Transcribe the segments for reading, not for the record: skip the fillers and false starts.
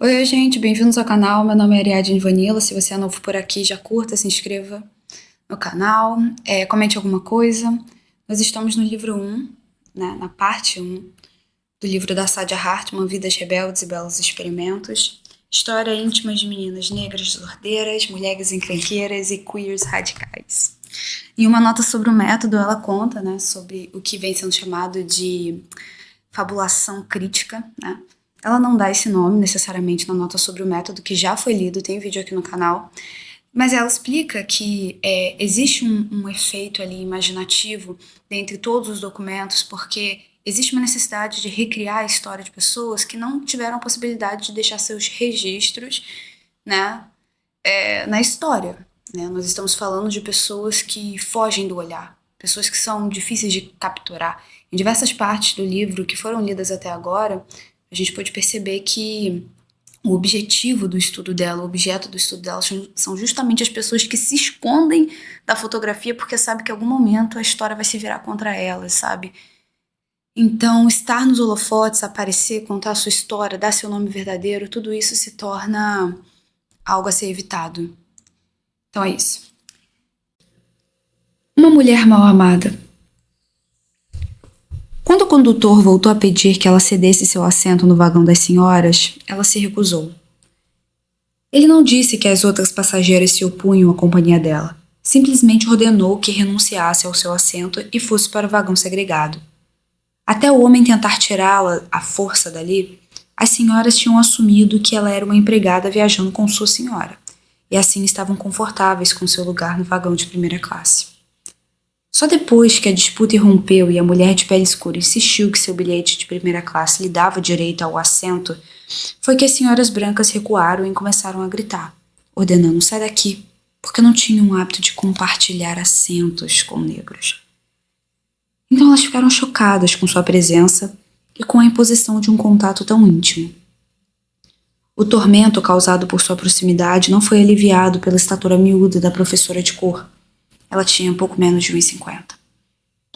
Oi, gente, bem-vindos ao canal. Meu nome é Ariadne Vanilla. Se você é novo por aqui, já curta, se inscreva no canal, comente alguma coisa. Nós estamos no livro 1, né, na parte 1 do livro da Saidiya Hartman, Vidas Rebeldes e Belos Experimentos. História íntima de meninas negras sordeiras, mulheres encrenqueiras e queers radicais. Em uma nota sobre o método, ela conta, né, sobre o que vem sendo chamado de fabulação crítica, né? Ela não dá esse nome necessariamente na nota sobre o método, que já foi lido, tem vídeo aqui no canal, mas ela explica que existe um efeito ali imaginativo dentre todos os documentos, porque existe uma necessidade de recriar a história de pessoas que não tiveram a possibilidade de deixar seus registros, né, na história. Né? Nós estamos falando de pessoas que fogem do olhar, pessoas que são difíceis de capturar. Em diversas partes do livro que foram lidas até agora, a gente pode perceber que o objetivo do estudo dela, o objeto do estudo dela são justamente as pessoas que se escondem da fotografia porque sabem que em algum momento a história vai se virar contra elas, sabe? Então, estar nos holofotes, aparecer, contar a sua história, dar seu nome verdadeiro, tudo isso se torna algo a ser evitado. Então é isso. Uma mulher mal amada. Quando o condutor voltou a pedir que ela cedesse seu assento no vagão das senhoras, ela se recusou. Ele não disse que as outras passageiras se opunham à companhia dela. Simplesmente ordenou que renunciasse ao seu assento e fosse para o vagão segregado. Até o homem tentar tirá-la à força dali, as senhoras tinham assumido que ela era uma empregada viajando com sua senhora, e assim estavam confortáveis com seu lugar no vagão de primeira classe. Só depois que a disputa irrompeu e a mulher de pele escura insistiu que seu bilhete de primeira classe lhe dava direito ao assento, foi que as senhoras brancas recuaram e começaram a gritar, ordenando sai daqui, porque não tinham o hábito de compartilhar assentos com negros. Então elas ficaram chocadas com sua presença e com a imposição de um contato tão íntimo. O tormento causado por sua proximidade não foi aliviado pela estatura miúda da professora de cor. Ela tinha pouco menos de 1,50.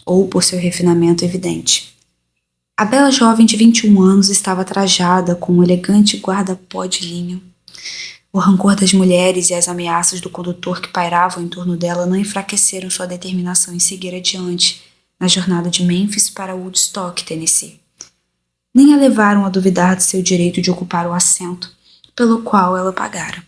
Ou por seu refinamento evidente. A bela jovem de 21 anos estava trajada com um elegante guarda-pó de linho. O rancor das mulheres e as ameaças do condutor que pairavam em torno dela não enfraqueceram sua determinação em seguir adiante na jornada de Memphis para Woodstock, Tennessee. Nem a levaram a duvidar de seu direito de ocupar o assento, pelo qual ela pagara.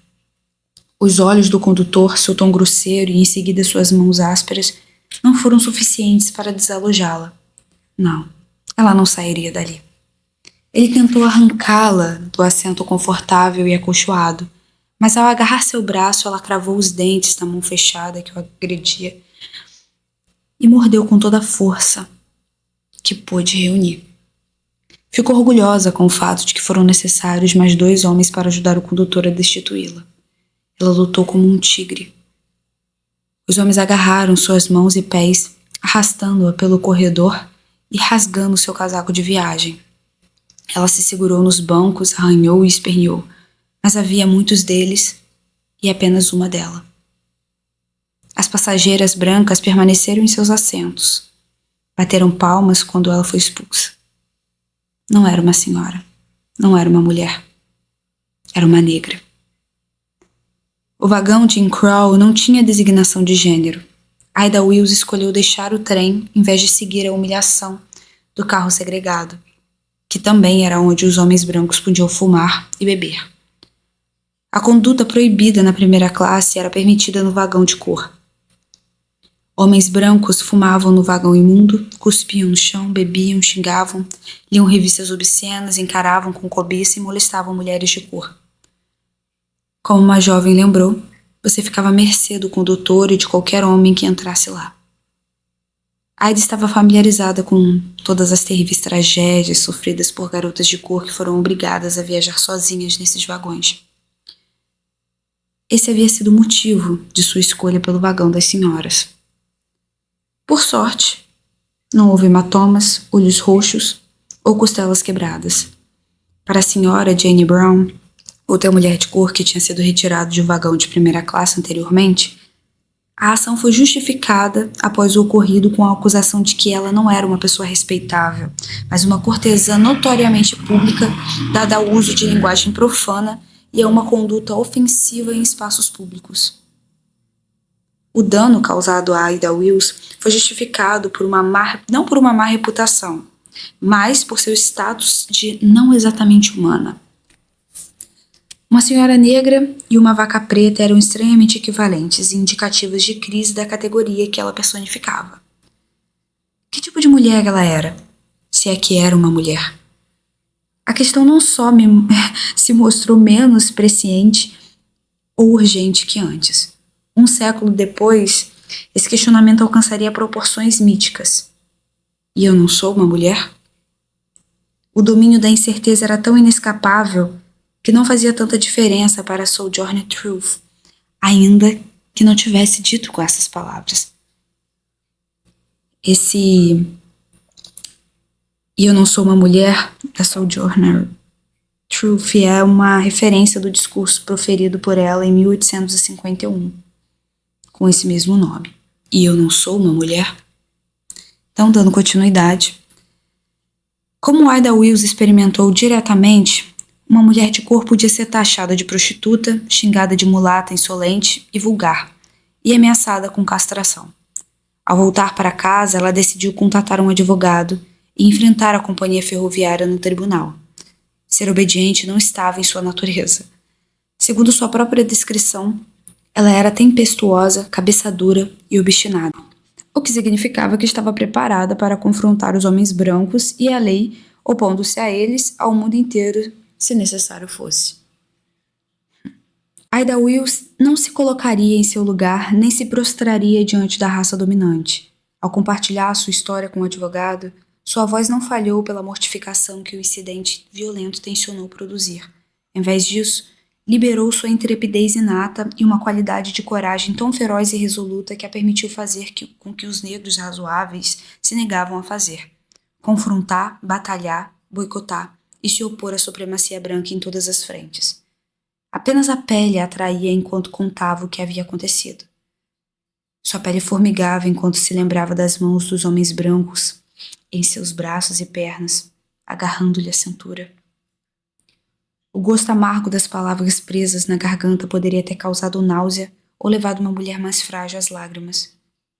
Os olhos do condutor, seu tom grosseiro e em seguida suas mãos ásperas não foram suficientes para desalojá-la. Não, ela não sairia dali. Ele tentou arrancá-la do assento confortável e acolchoado, mas ao agarrar seu braço, ela cravou os dentes na mão fechada que o agredia e mordeu com toda a força que pôde reunir. Ficou orgulhosa com o fato de que foram necessários mais 2 homens para ajudar o condutor a destituí-la. Ela lutou como um tigre. Os homens agarraram suas mãos e pés, arrastando-a pelo corredor e rasgando seu casaco de viagem. Ela se segurou nos bancos, arranhou e esperneou, mas havia muitos deles e apenas uma dela. As passageiras brancas permaneceram em seus assentos. Bateram palmas quando ela foi expulsa. Não era uma senhora. Não era uma mulher. Era uma negra. O vagão de Jim Crow não tinha designação de gênero. Ida Wills escolheu deixar o trem em vez de seguir a humilhação do carro segregado, que também era onde os homens brancos podiam fumar e beber. A conduta proibida na primeira classe era permitida no vagão de cor. Homens brancos fumavam no vagão imundo, cuspiam no chão, bebiam, xingavam, liam revistas obscenas, encaravam com cobiça e molestavam mulheres de cor. Como uma jovem lembrou, você ficava à mercê do condutor e de qualquer homem que entrasse lá. Aida estava familiarizada com todas as terríveis tragédias sofridas por garotas de cor que foram obrigadas a viajar sozinhas nesses vagões. Esse havia sido o motivo de sua escolha pelo vagão das senhoras. Por sorte, não houve hematomas, olhos roxos ou costelas quebradas. Para a senhora Jane Brown, outra mulher de cor que tinha sido retirada de um vagão de primeira classe anteriormente, A ação foi justificada após o ocorrido com a acusação de que ela não era uma pessoa respeitável, mas uma cortesã notoriamente pública, dada ao uso de linguagem profana e a uma conduta ofensiva em espaços públicos. O dano causado a Ida Wills foi justificado não por uma má reputação, mas por seu status de não exatamente humana. Uma senhora negra e uma vaca preta eram estranhamente equivalentes e indicativos de crise da categoria que ela personificava. Que tipo de mulher ela era? Se é que era uma mulher. A questão não só se mostrou menos presciente ou urgente que antes. Um século depois, esse questionamento alcançaria proporções míticas. E eu não sou uma mulher? O domínio da incerteza era tão inescapável que não fazia tanta diferença para Sojourner Truth, ainda que não tivesse dito com essas palavras. E eu não sou uma mulher, da Sojourner Truth é uma referência do discurso proferido por ela em 1851, com esse mesmo nome. E eu não sou uma mulher? Então, dando continuidade. Como Ida Wills experimentou diretamente, uma mulher de cor podia ser taxada de prostituta, xingada de mulata insolente e vulgar, e ameaçada com castração. Ao voltar para casa, ela decidiu contatar um advogado e enfrentar a companhia ferroviária no tribunal. Ser obediente não estava em sua natureza. Segundo sua própria descrição, ela era tempestuosa, cabeça dura e obstinada, o que significava que estava preparada para confrontar os homens brancos e a lei, opondo-se a eles, ao mundo inteiro, se necessário fosse. Ida Wills não se colocaria em seu lugar nem se prostraria diante da raça dominante. Ao compartilhar sua história com o advogado, sua voz não falhou pela mortificação que o incidente violento tensionou produzir. Em vez disso, liberou sua intrepidez inata e uma qualidade de coragem tão feroz e resoluta que a permitiu fazer com que os negros razoáveis se negavam a fazer: confrontar, batalhar, boicotar e se opor à supremacia branca em todas as frentes. Apenas a pele a atraía enquanto contava o que havia acontecido. Sua pele formigava enquanto se lembrava das mãos dos homens brancos em seus braços e pernas, agarrando-lhe a cintura. O gosto amargo das palavras presas na garganta poderia ter causado náusea ou levado uma mulher mais frágil às lágrimas,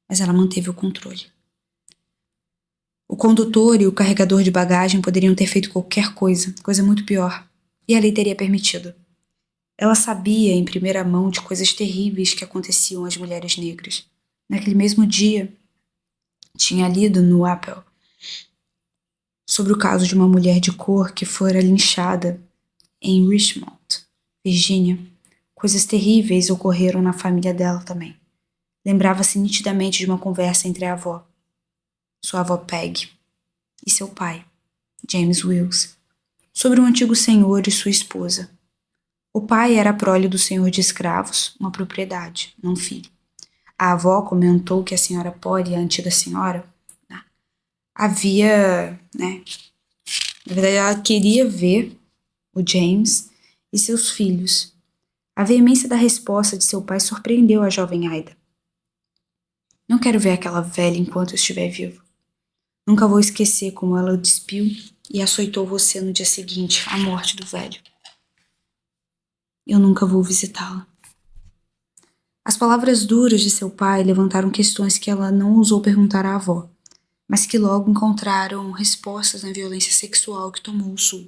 mas ela manteve o controle. O condutor e o carregador de bagagem poderiam ter feito qualquer coisa muito pior, e a lei teria permitido. Ela sabia em primeira mão de coisas terríveis que aconteciam às mulheres negras. Naquele mesmo dia, tinha lido no Apple sobre o caso de uma mulher de cor que fora linchada em Richmond, Virgínia. Coisas terríveis ocorreram na família dela também. Lembrava-se nitidamente de uma conversa entre a avó, sua avó Peg, e seu pai, James Wills, sobre um antigo senhor e sua esposa. O pai era a prole do senhor de escravos, uma propriedade, não filho. A avó comentou que a senhora Polly, a antiga senhora, na verdade ela queria ver o James e seus filhos. A veemência da resposta de seu pai surpreendeu a jovem Ida. Não quero ver aquela velha enquanto eu estiver vivo. Nunca vou esquecer como ela o despiu e açoitou você no dia seguinte, à morte do velho. Eu nunca vou visitá-la. As palavras duras de seu pai levantaram questões que ela não ousou perguntar à avó, mas que logo encontraram respostas na violência sexual que tomou o sul.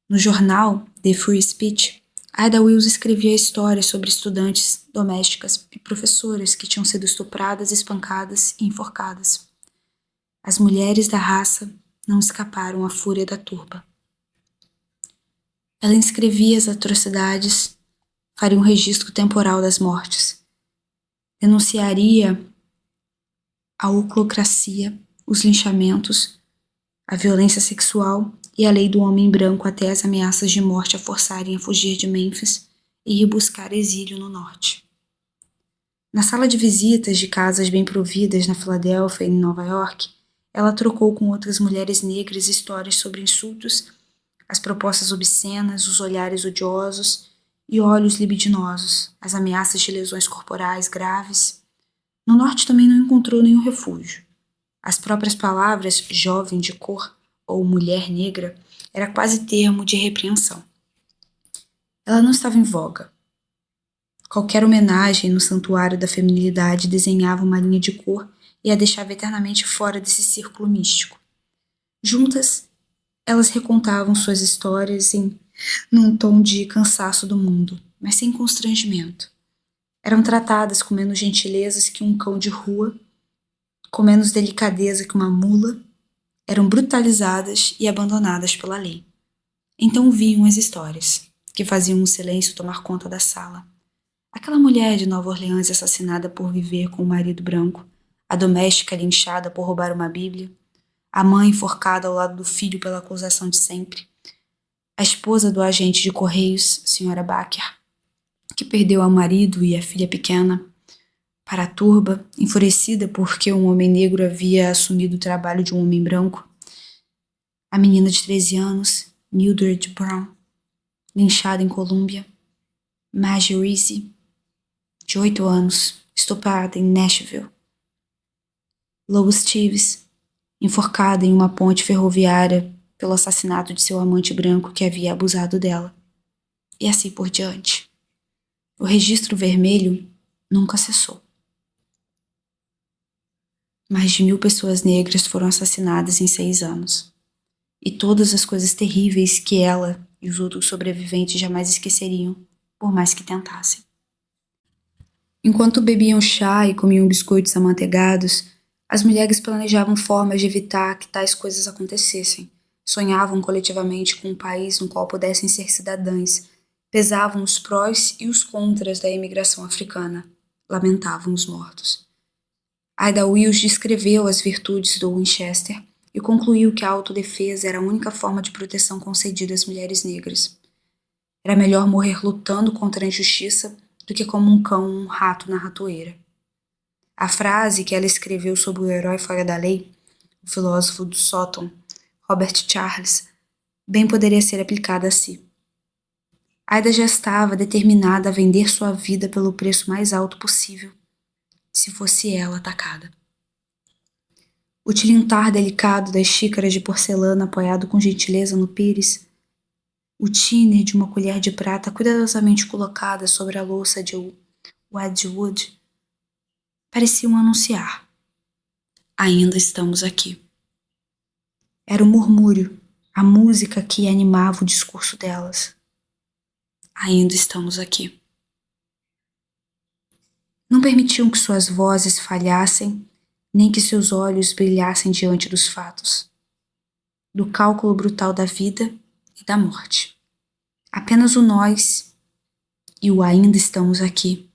No jornal The Free Speech, Ida Wills escrevia histórias sobre estudantes, domésticas e professoras que tinham sido estupradas, espancadas e enforcadas. As mulheres da raça não escaparam à fúria da turba. Ela escrevia as atrocidades, faria um registro temporal das mortes, denunciaria a oclocracia, os linchamentos, a violência sexual e a lei do homem branco até as ameaças de morte a forçarem a fugir de Memphis e ir buscar exílio no norte. Na sala de visitas de casas bem providas na Filadélfia e em Nova York, ela trocou com outras mulheres negras histórias sobre insultos, as propostas obscenas, os olhares odiosos e olhos libidinosos, as ameaças de lesões corporais graves. No norte também não encontrou nenhum refúgio. As próprias palavras jovem de cor ou mulher negra era quase termo de repreensão. Ela não estava em voga. Qualquer homenagem no santuário da feminilidade desenhava uma linha de cor e a deixava eternamente fora desse círculo místico. Juntas, elas recontavam suas histórias num tom de cansaço do mundo, mas sem constrangimento. Eram tratadas com menos gentilezas que um cão de rua, com menos delicadeza que uma mula, eram brutalizadas e abandonadas pela lei. Então vinham as histórias, que faziam o silêncio tomar conta da sala. Aquela mulher de Nova Orleans assassinada por viver com o marido branco, a doméstica linchada por roubar uma bíblia, a mãe enforcada ao lado do filho pela acusação de sempre, a esposa do agente de correios, Sra. Baker, que perdeu o marido e a filha pequena, para a turba, enfurecida porque um homem negro havia assumido o trabalho de um homem branco, a menina de 13 anos, Mildred Brown, linchada em Colômbia, Maggie Reese, de 8 anos, estuprada em Nashville, Lois Steves, enforcada em uma ponte ferroviária pelo assassinato de seu amante branco que havia abusado dela. E assim por diante. O registro vermelho nunca cessou. Mais de 1.000 pessoas negras foram assassinadas em 6 anos. E todas as coisas terríveis que ela e os outros sobreviventes jamais esqueceriam, por mais que tentassem. Enquanto bebiam chá e comiam biscoitos amanteigados, as mulheres planejavam formas de evitar que tais coisas acontecessem. Sonhavam coletivamente com um país no qual pudessem ser cidadãs. Pesavam os prós e os contras da imigração africana. Lamentavam os mortos. Ida Wills descreveu as virtudes do Winchester e concluiu que a autodefesa era a única forma de proteção concedida às mulheres negras. Era melhor morrer lutando contra a injustiça do que como um cão ou um rato na ratoeira. A frase que ela escreveu sobre o herói fora da lei, o filósofo do sótão, Robert Charles, bem poderia ser aplicada a si. Ida já estava determinada a vender sua vida pelo preço mais alto possível, se fosse ela atacada. O tilintar delicado das xícaras de porcelana apoiado com gentileza no pires, o tiner de uma colher de prata cuidadosamente colocada sobre a louça de Wedgwood, pareciam anunciar: ainda estamos aqui. Era o murmúrio, a música que animava o discurso delas. Ainda estamos aqui. Não permitiam que suas vozes falhassem, nem que seus olhos brilhassem diante dos fatos, do cálculo brutal da vida e da morte. Apenas o nós e o ainda estamos aqui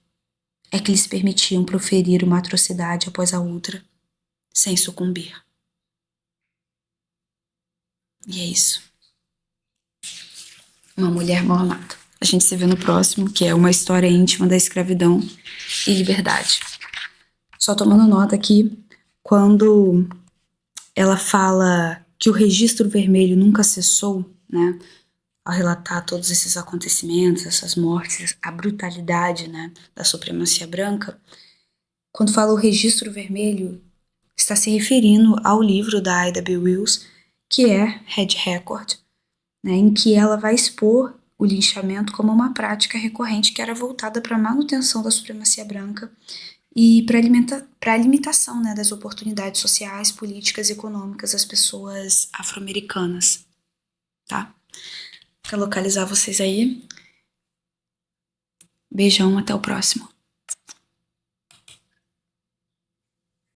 é que lhes permitiam proferir uma atrocidade após a outra, sem sucumbir. E é isso. Uma mulher mal amada. A gente se vê no próximo, que é uma história íntima da escravidão e liberdade. Só tomando nota aqui, quando ela fala que o registro vermelho nunca cessou, né, ao relatar todos esses acontecimentos, essas mortes, a brutalidade, né, da supremacia branca, quando fala o registro vermelho, está se referindo ao livro da Ida B. Wells, que é Red Record, né, em que ela vai expor o linchamento como uma prática recorrente que era voltada para a manutenção da supremacia branca e para a limitação, né, das oportunidades sociais, políticas e econômicas das pessoas afro-americanas. Tá? Quero localizar vocês aí. Beijão, até o próximo.